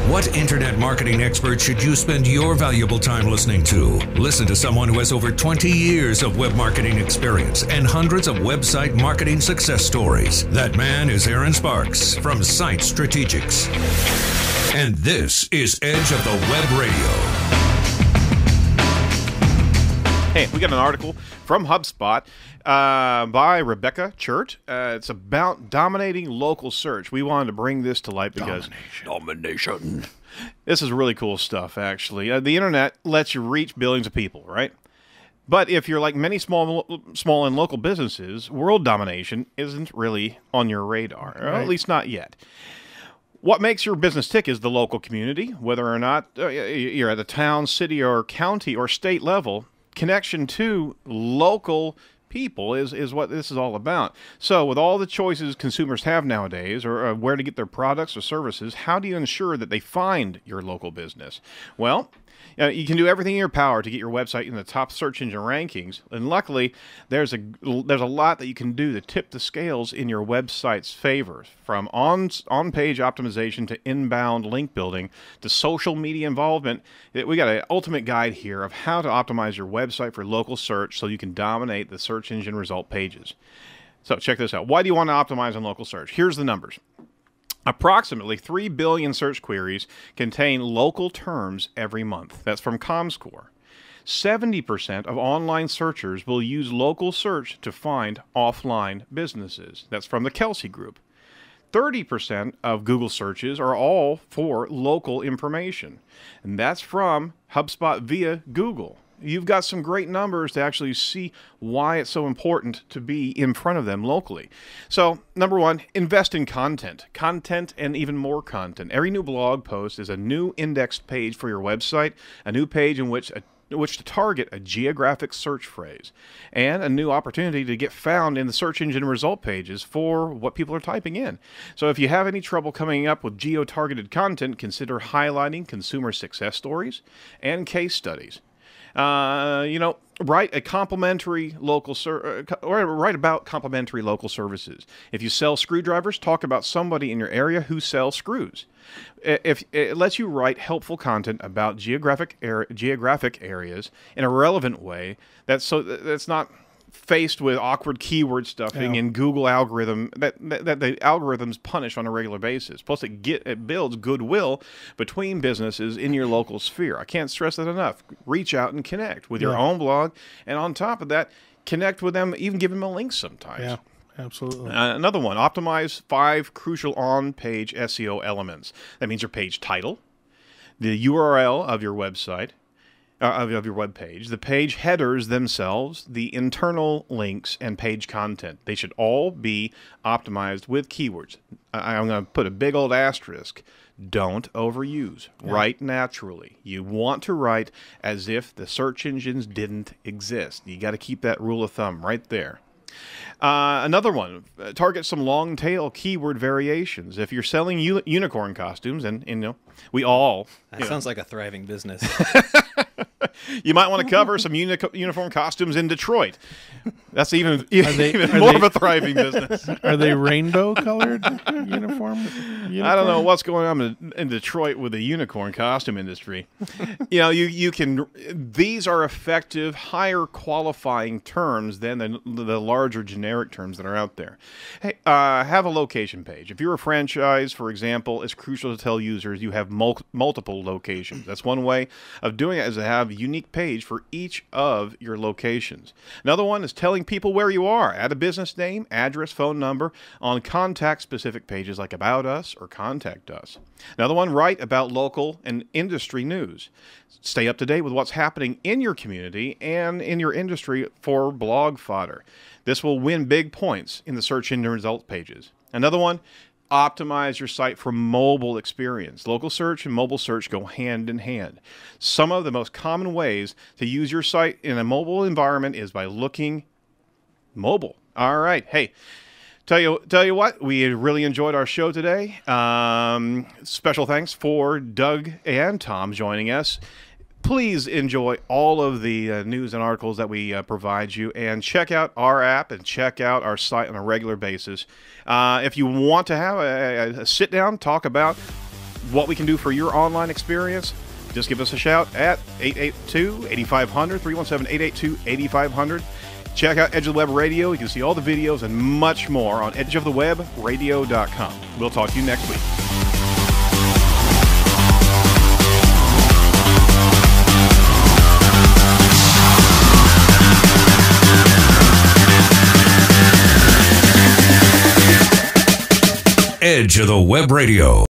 What internet marketing expert should you spend your valuable time listening to? Listen to someone who has over 20 years of web marketing experience and hundreds of website marketing success stories. That man is Aaron Sparks from Site Strategics. And this is Edge of the Web Radio. Hey, we got an article from HubSpot by Rebecca Chert. It's about dominating local search. We wanted to bring this to light because domination. This is really cool stuff, actually. The internet lets you reach billions of people, right? But if you're like many small and local businesses, world domination isn't really on your radar, or at least not yet. What makes your business tick is the local community, whether or not you're at the town, city, or county or state level. Connection to local people is what this is all about. So with all the choices consumers have nowadays, or where to get their products or services, how do you ensure that they find your local business? Well, you can do everything in your power to get your website in the top search engine rankings, and luckily there's a lot that you can do to tip the scales in your website's favor, from on-page optimization to inbound link building to social media involvement. We got an ultimate guide here of how to optimize your website for local search so you can dominate the search engine result pages. So check this out. Why do you want to optimize on local search? Here's the numbers. Approximately 3 billion search queries contain local terms every month. That's from Comscore. 70% of online searchers will use local search to find offline businesses. That's from the Kelsey Group. 30% of Google searches are all for local information. And that's from HubSpot via Google. You've got some great numbers to actually see why it's so important to be in front of them locally. So, number one, invest in content. Content and even more content. Every new blog post is a new indexed page for your website, a new page in which to target a geographic search phrase, and a new opportunity to get found in the search engine result pages for what people are typing in. So if you have any trouble coming up with geo-targeted content, consider highlighting consumer success stories and case studies. Write a complimentary local write about complimentary local services. If you sell screwdrivers, talk about somebody in your area who sells screws. If it lets you write helpful content about geographic areas in a relevant way, that's not faced with awkward keyword stuffing and Google algorithm that the algorithms punish on a regular basis. Plus, it builds goodwill between businesses in your local sphere. I can't stress that enough. Reach out and connect with your own blog, and on top of that, connect with them. Even give them a link sometimes. Yeah. Absolutely. Another one, optimize 5 crucial on-page SEO elements. That means your page title, the URL of your website, of your web page, the page headers themselves, the internal links, and page content. They should all be optimized with keywords. I'm going to put a big old asterisk. Don't overuse. Yeah. Write naturally. You want to write as if the search engines didn't exist. You got to keep that rule of thumb right there. Another one, target some long tail keyword variations. If you're selling unicorn costumes, and we all... That sounds like a thriving business. You might want to cover some uniform costumes in Detroit. That's even more of a thriving business. Are they rainbow-colored uniform? I don't know what's going on in Detroit with the unicorn costume industry. You can. These are effective, higher qualifying terms than the larger generic terms that are out there. Hey, have a location page. If you're a franchise, for example, it's crucial to tell users you have multiple locations. That's one way of doing it, is to have a unique page for each of your locations. Another one is telling people where you are. Add a business name, address, phone number on contact-specific pages like About Us or Contact Us. Another one, write about local and industry news. Stay up to date with what's happening in your community and in your industry for blog fodder. This will win big points in the search engine result pages. Another one, optimize your site for mobile experience. Local search and mobile search go hand in hand. Some of the most common ways to use your site in a mobile environment is by looking mobile. All right. Hey, tell you what, we really enjoyed our show today. Special thanks for Doug and Tom joining us. Please enjoy all of the news and articles that we provide you, and check out our app and check out our site on a regular basis. If you want to have a sit-down, talk about what we can do for your online experience, just give us a shout at 882-8500, 317-882-8500. Check out Edge of the Web Radio. You can see all the videos and much more on edgeofthewebradio.com. We'll talk to you next week. Edge of the Web Radio.